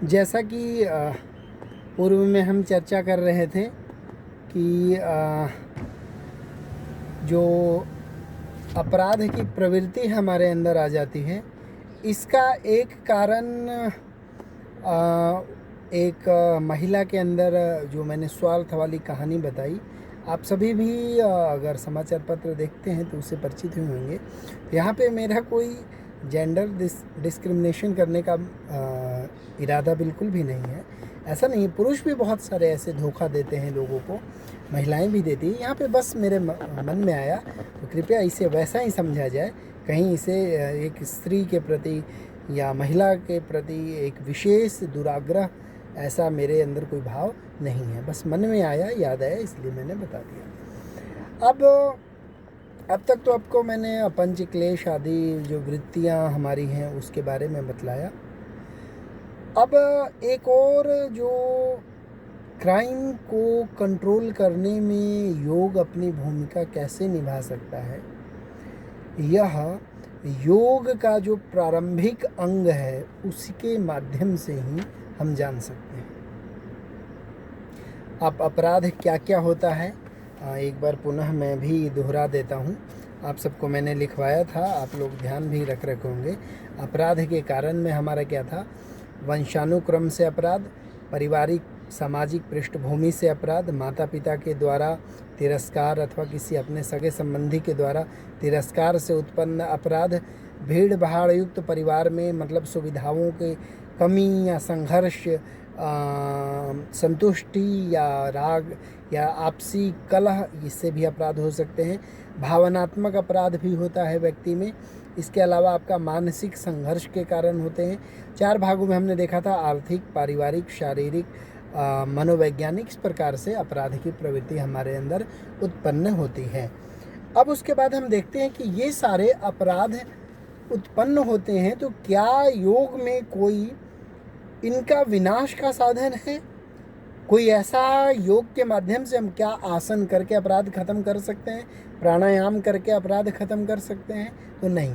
जैसा कि पूर्व में हम चर्चा कर रहे थे कि जो अपराध की प्रवृत्ति हमारे अंदर आ जाती है, इसका एक कारण एक महिला के अंदर जो मैंने स्वार्थ वाली कहानी बताई, आप सभी भी अगर समाचार पत्र देखते हैं तो उससे परिचित हुए होंगे। यहाँ पे मेरा कोई जेंडर डिस्क्रिमिनेशन करने का इरादा बिल्कुल भी नहीं है। ऐसा नहीं है, पुरुष भी बहुत सारे ऐसे धोखा देते हैं लोगों को, महिलाएं भी देती हैं। यहाँ पे बस मेरे मन में आया तो कृपया इसे वैसा ही समझा जाए, कहीं इसे एक स्त्री के प्रति या महिला के प्रति एक विशेष दुराग्रह, ऐसा मेरे अंदर कोई भाव नहीं है। बस मन में आया, याद आया, इसलिए मैंने बता दिया। अब तक तो आपको मैंने पंच क्लेश आदि जो वृत्तियां हमारी हैं उसके बारे में बतलाया। अब एक और जो क्राइम को कंट्रोल करने में योग अपनी भूमिका कैसे निभा सकता है, यह योग का जो प्रारंभिक अंग है उसके माध्यम से ही हम जान सकते हैं। अब अपराध क्या क्या होता है एक बार पुनः मैं भी दोहरा देता हूँ। आप सबको मैंने लिखवाया था, आप लोग ध्यान भी रख रखे होंगे। अपराध के कारण में हमारा क्या था? वंशानुक्रम से अपराध, पारिवारिक सामाजिक पृष्ठभूमि से अपराध, माता पिता के द्वारा तिरस्कार अथवा किसी अपने सगे संबंधी के द्वारा तिरस्कार से उत्पन्न अपराध, भीड़ भाड़ युक्त परिवार में मतलब सुविधाओं के कमी या संघर्ष, संतुष्टि या राग या आपसी कलह, इससे भी अपराध हो सकते हैं। भावनात्मक अपराध भी होता है व्यक्ति में। इसके अलावा आपका मानसिक संघर्ष के कारण होते हैं। 4 भागों में हमने देखा था, आर्थिक, पारिवारिक, शारीरिक, मनोवैज्ञानिक। इस प्रकार से अपराध की प्रवृत्ति हमारे अंदर उत्पन्न होती है। अब उसके बाद हम देखते हैं कि ये सारे अपराध उत्पन्न होते हैं, तो क्या योग में कोई इनका विनाश का साधन है? कोई ऐसा योग के माध्यम से हम क्या आसन करके अपराध खत्म कर सकते हैं, प्राणायाम करके अपराध खत्म कर सकते हैं? तो नहीं,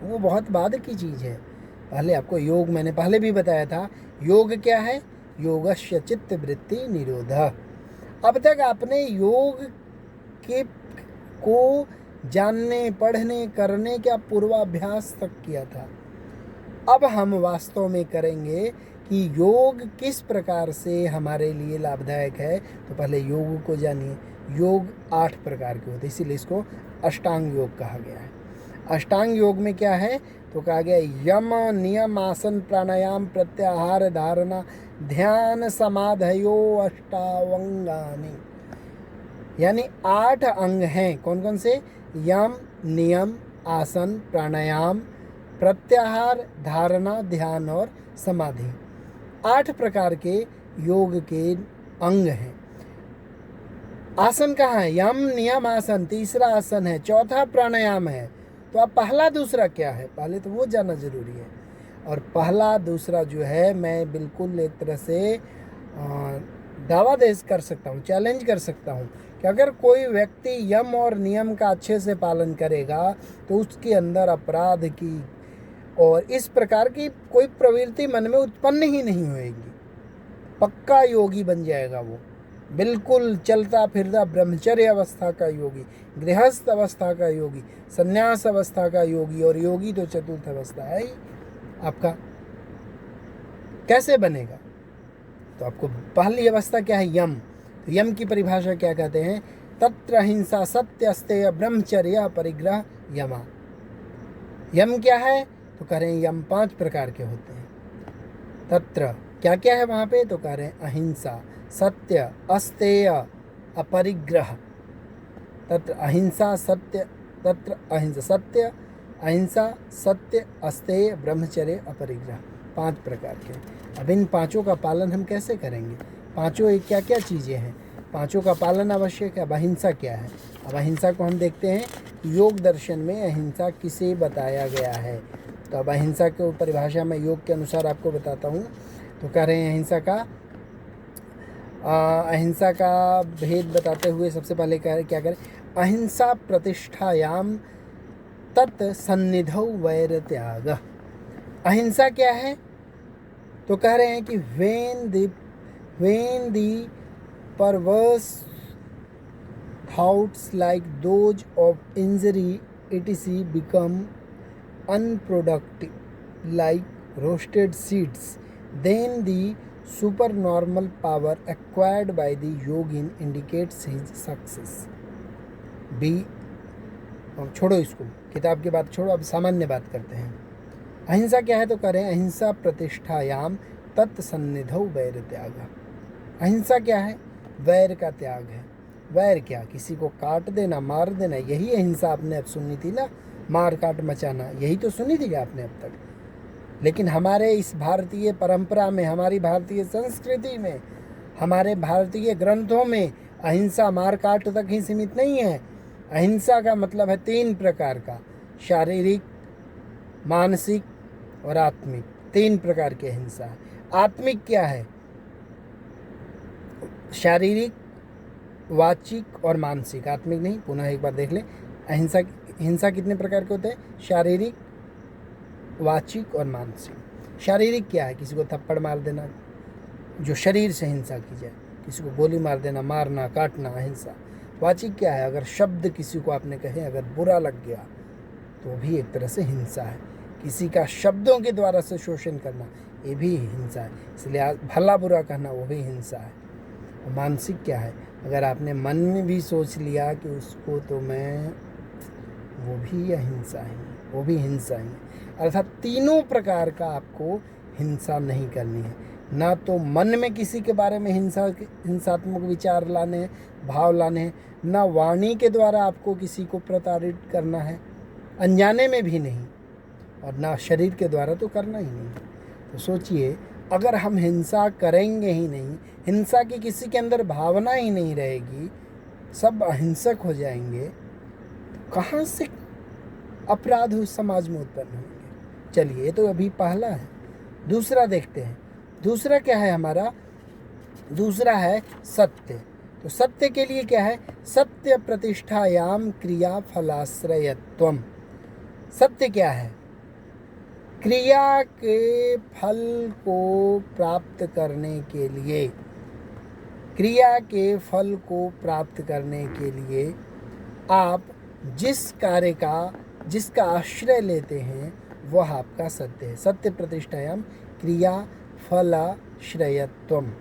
वो बहुत बाद की चीज़ है। पहले आपको योग मैंने पहले भी बताया था, योग क्या है? योगस्य चित्त वृत्ति निरोध। अब तक आपने योग के को जानने, पढ़ने, करने का पूर्वाभ्यास तक किया था। अब हम वास्तव में करेंगे कि योग किस प्रकार से हमारे लिए लाभदायक है। तो पहले योग को जानिए। योग 8 प्रकार के होते हैं, इसीलिए इसको अष्टांग योग कहा गया है। अष्टांग योग में क्या है? तो कहा गया यम, नियम, आसन, प्राणायाम, प्रत्याहार, धारणा, ध्यान, समाधयो अष्टावंगानि। यानी 8 अंग हैं। कौन कौन से? यम, नियम, आसन, प्राणायाम, प्रत्याहार, धारणा, ध्यान और समाधि। 8 प्रकार के योग के अंग हैं। आसन कहाँ है? यम, नियम, आसन, तीसरा आसन है, चौथा प्राणायाम है। तो अब पहला दूसरा क्या है? पहले तो वो जानना जरूरी है। और पहला दूसरा जो है, मैं बिल्कुल एक तरह से दावा कर सकता हूँ, चैलेंज कर सकता हूँ कि अगर कोई व्यक्ति यम और नियम का अच्छे से पालन करेगा तो उसके अंदर अपराध की और इस प्रकार की कोई प्रवृत्ति मन में उत्पन्न ही नहीं होगी। पक्का योगी बन जाएगा वो, बिल्कुल चलता फिरता ब्रह्मचर्य अवस्था का योगी, गृहस्थ अवस्था का योगी, संन्यास अवस्था का योगी। और योगी तो चतुर्थ अवस्था है ही आपका। कैसे बनेगा? तो आपको पहली अवस्था क्या है? यम। तो यम की परिभाषा क्या कहते हैं? तत्र अहिंसा सत्य अस्तेय ब्रह्मचर्य परिग्रह यमा। यम क्या है? तो कह रहे हैं यम 5 प्रकार के होते हैं। तत्र क्या क्या है वहाँ पे? तो कह रहे हैं अहिंसा, सत्य, अस्तेय, अपरिग्रह। तत्र अहिंसा सत्य, तत्र अहिंसा सत्य, अहिंसा सत्य, अस्तेय, ब्रह्मचर्य, अपरिग्रह। 5 प्रकार के। अब इन 5 का पालन हम कैसे करेंगे? 5 क्या क्या चीज़ें हैं? 5 का पालन आवश्यक है। अब अहिंसा क्या है? अब अहिंसा को हम देखते हैं, योग दर्शन में अहिंसा किसे बताया गया है। तो अब अहिंसा को परिभाषा में योग के अनुसार आपको बताता हूँ। तो कह रहे हैं अहिंसा का भेद बताते हुए सबसे पहले क्या करें? अहिंसा प्रतिष्ठायाम तत् सन्निधौ वैर त्याग। अहिंसा क्या है? तो कह रहे हैं कि when the perverse thoughts like those of injury etc become unproductive like roasted seeds, then the supernormal power acquired by the yogin indicates his success. B. छोड़ो इसको, किताब की बात छोड़ो, अब सामान्य बात करते हैं। अहिंसा क्या है तो करें अहिंसा प्रतिष्ठायाम तत्सन्निधौ वैर त्याग। अहिंसा क्या है? वैर का त्याग है। वैर क्या? किसी को काट देना, मार देना, यही अहिंसा आपने अब सुनी थी ना, मार काट मचाना, यही तो सुनी थी आपने अब तक। लेकिन हमारे इस भारतीय परंपरा में, हमारी भारतीय संस्कृति में, हमारे भारतीय ग्रंथों में अहिंसा मार काट तक ही सीमित नहीं है। अहिंसा का मतलब है 3 प्रकार का, शारीरिक, मानसिक और आत्मिक, 3 प्रकार की अहिंसा है। आत्मिक क्या है? शारीरिक, वाचिक और मानसिक। आत्मिक नहीं, पुनः एक बार देख लें। हिंसा कितने प्रकार के होते हैं? शारीरिक, वाचिक और मानसिक। शारीरिक क्या है? किसी को थप्पड़ मार देना, जो शरीर से हिंसा की जाए, किसी को गोली मार देना, मारना, काटना, अहिंसा। वाचिक क्या है? अगर शब्द किसी को आपने कहे, अगर बुरा लग गया तो भी एक तरह से हिंसा है। किसी का शब्दों के द्वारा से शोषण करना, ये भी हिंसा है। इसलिए भला बुरा कहना, वो भी हिंसा है। और मानसिक क्या है? अगर आपने मन में भी सोच लिया कि उसको तो मैं, वो भी अहिंसा है, वो भी हिंसा ही है। अर्थात तीनों प्रकार का आपको हिंसा नहीं करनी है। ना तो मन में किसी के बारे में हिंसात्मक विचार लाने हैं, भाव लाने हैं, ना वाणी के द्वारा आपको किसी को प्रताड़ित करना है, अनजाने में भी नहीं, और ना शरीर के द्वारा तो करना ही नहीं। तो सोचिए, अगर हम हिंसा करेंगे ही नहीं, हिंसा की किसी के अंदर भावना ही नहीं रहेगी, सब अहिंसक हो जाएंगे, तो कहाँ से अपराध उस समाज में उत्पन्न होंगे? चलिए, ये तो अभी पहला है। दूसरा देखते हैं। दूसरा क्या है हमारा? दूसरा है सत्य। तो सत्य के लिए क्या है? सत्य प्रतिष्ठायाम क्रिया फलाश्रयत्वम। सत्य क्या है? क्रिया के फल को प्राप्त करने के लिए, क्रिया के फल को प्राप्त करने के लिए आप जिस कार्य का, जिसका आश्रय लेते हैं, वह आपका सत्य है। सत्य प्रतिष्ठायाम क्रिया फलाश्रयत्वम।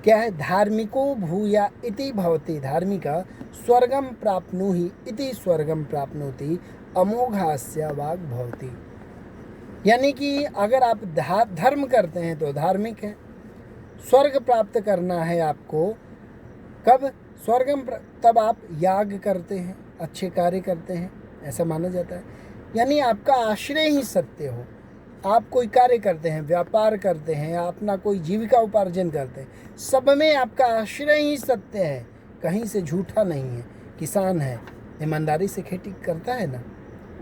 क्या है? धार्मिको भूया इति भवति धार्मिका स्वर्गम प्राप्नुहि इति स्वर्गम प्राप्नोति अमोघास्य वाग भवति। यानी कि अगर आप धर्म करते हैं तो धार्मिक है। स्वर्ग प्राप्त करना है आपको, कब? स्वर्गम, तब आप याग करते हैं, अच्छे कार्य करते हैं, ऐसा माना जाता है। यानी आपका आश्रय ही सत्य हो। आप कोई कार्य करते हैं, व्यापार करते हैं, अपना कोई जीविका उपार्जन करते हैं, सब में आपका आश्रय ही सत्य है, कहीं से झूठा नहीं है। किसान है, ईमानदारी से खेती करता है ना,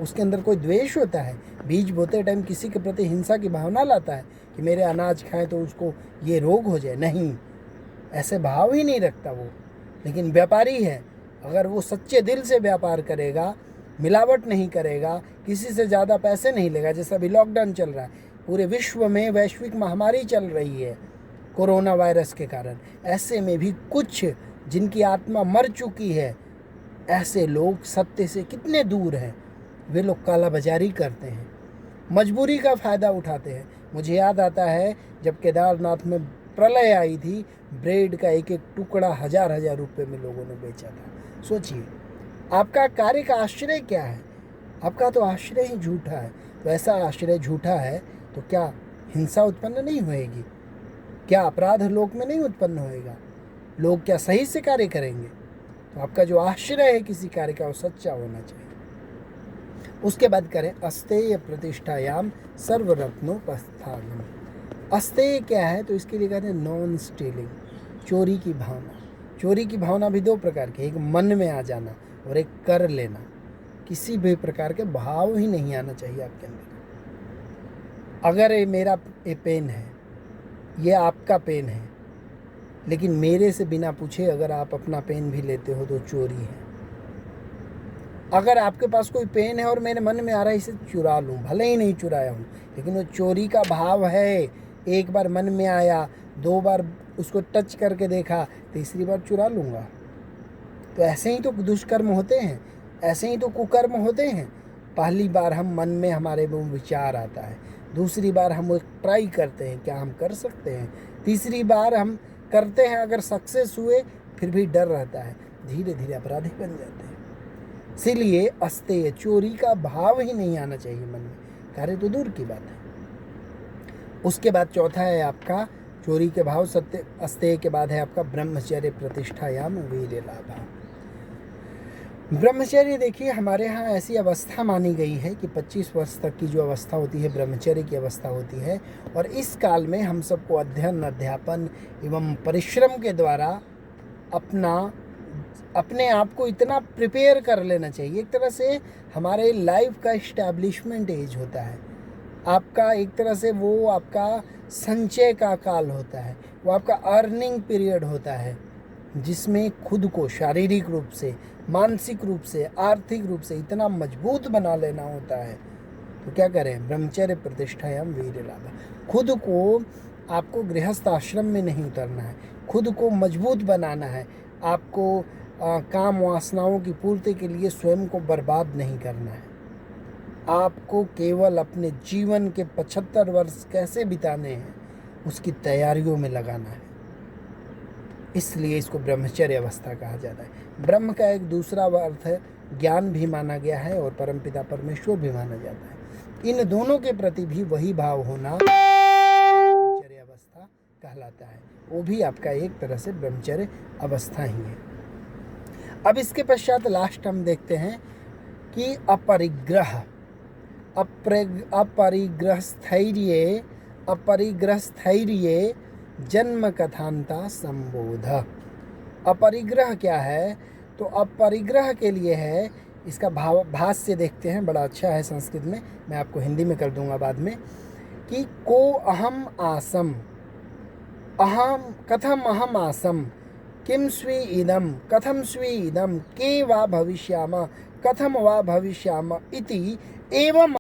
उसके अंदर कोई द्वेष होता है? बीज बोते टाइम किसी के प्रति हिंसा की भावना लाता है कि मेरे अनाज खाएं तो उसको ये रोग हो जाए? नहीं, ऐसे भाव ही नहीं रखता वो। लेकिन व्यापारी है, अगर वो सच्चे दिल से व्यापार करेगा, मिलावट नहीं करेगा, किसी से ज़्यादा पैसे नहीं लेगा, जैसा अभी लॉकडाउन चल रहा है, पूरे विश्व में वैश्विक महामारी चल रही है कोरोना वायरस के कारण, ऐसे में भी कुछ जिनकी आत्मा मर चुकी है, ऐसे लोग सत्य से कितने दूर हैं। वे लोग काला बाजारी करते हैं, मजबूरी का फ़ायदा उठाते हैं। मुझे याद आता है जब केदारनाथ में प्रलय आई थी, ब्रेड का एक एक टुकड़ा 1000-1000 रुपये में लोगों ने बेचा था। सोचिए, आपका कार्य का आश्रय क्या है? आपका तो आश्रय ही झूठा है। तो ऐसा आश्रय झूठा है तो क्या हिंसा उत्पन्न नहीं होएगी? क्या अपराध लोक में नहीं उत्पन्न होएगा? लोग क्या सही से कार्य करेंगे? तो आपका जो आश्रय है किसी कार्य का, वो सच्चा होना चाहिए। उसके बाद करें अस्तेय प्रतिष्ठायाम सर्वरत्नोपस्थानम। अस्तेय क्या है? तो इसके लिए कहते हैं नॉन स्टीलिंग, चोरी की भावना। चोरी की भावना भी 2 प्रकार की, एक मन में आ जाना और एक कर लेना। किसी भी प्रकार के भाव ही नहीं आना चाहिए आपके अंदर। अगर ये मेरा पेन है, ये आपका पेन है, लेकिन मेरे से बिना पूछे अगर आप अपना पेन भी लेते हो तो चोरी है। अगर आपके पास कोई पेन है और मेरे मन में आ रहा है इसे चुरा लूँ, भले ही नहीं चुराया हूँ, लेकिन वो चोरी का भाव है। एक बार मन में आया, 2 बार उसको टच करके देखा, तीसरी बार चुरा लूँगा। तो ऐसे ही तो दुष्कर्म होते हैं, ऐसे ही तो कुकर्म होते हैं। पहली बार हम मन में हमारे वो विचार आता है, दूसरी बार हम वो ट्राई करते हैं क्या हम कर सकते हैं, तीसरी बार हम करते हैं, अगर सक्सेस हुए फिर भी डर रहता है, धीरे धीरे अपराधी बन जाते हैं। इसीलिए अस्तेय, चोरी का भाव ही नहीं आना चाहिए मन में, कार्य तो दूर की बात है। उसके बाद चौथा है आपका चोरी के भाव, सत्य अस्तेय के बाद है आपका ब्रह्मचर्य प्रतिष्ठायाम वीर्य लाभा। ब्रह्मचर्य देखिए हमारे यहाँ ऐसी अवस्था मानी गई है कि 25 वर्ष तक की जो अवस्था होती है ब्रह्मचर्य की अवस्था होती है, और इस काल में हम सबको अध्ययन, अध्यापन एवं परिश्रम के द्वारा अपने आप को इतना प्रिपेयर कर लेना चाहिए। एक तरह से हमारे लाइफ का इस्टेब्लिशमेंट एज होता है आपका, एक तरह से वो आपका संचय का काल होता है, वो आपका अर्निंग पीरियड होता है, जिसमें खुद को शारीरिक रूप से, मानसिक रूप से, आर्थिक रूप से इतना मजबूत बना लेना होता है। तो क्या करें, ब्रह्मचर्य प्रतिष्ठायाम वीर्य लाभा। खुद को आपको गृहस्थ आश्रम में नहीं उतरना है, खुद को मजबूत बनाना है, आपको काम वासनाओं की पूर्ति के लिए स्वयं को बर्बाद नहीं करना है। आपको केवल अपने जीवन के 75 वर्ष कैसे बिताने हैं उसकी तैयारियों में लगाना है। इसलिए इसको ब्रह्मचर्य अवस्था कहा जाता है। ब्रह्म का एक दूसरा अर्थ है ज्ञान भी माना गया है और परमपिता परमेश्वर भी माना जाता है। इन दोनों के प्रति भी वही भाव होना ब्रह्मचर्य अवस्था कहलाता है। वो भी आपका एक तरह से ब्रह्मचर्य अवस्था ही है। अब इसके पश्चात लास्ट हम देखते हैं कि अपरिग्रह स्थैर्य जन्म कथांता संबोध। अपरिग्रह क्या है, तो अपरिग्रह के लिए है, इसका भाष्य देखते हैं, बड़ा अच्छा है संस्कृत में, मैं आपको हिंदी में कर दूंगा बाद में, कि को अहम आसम, कथम अहम आसम, किम स्वी इदम, कथम स्वी इदम, के वा भविष्याम, कथम वा भविष्याम इति एवं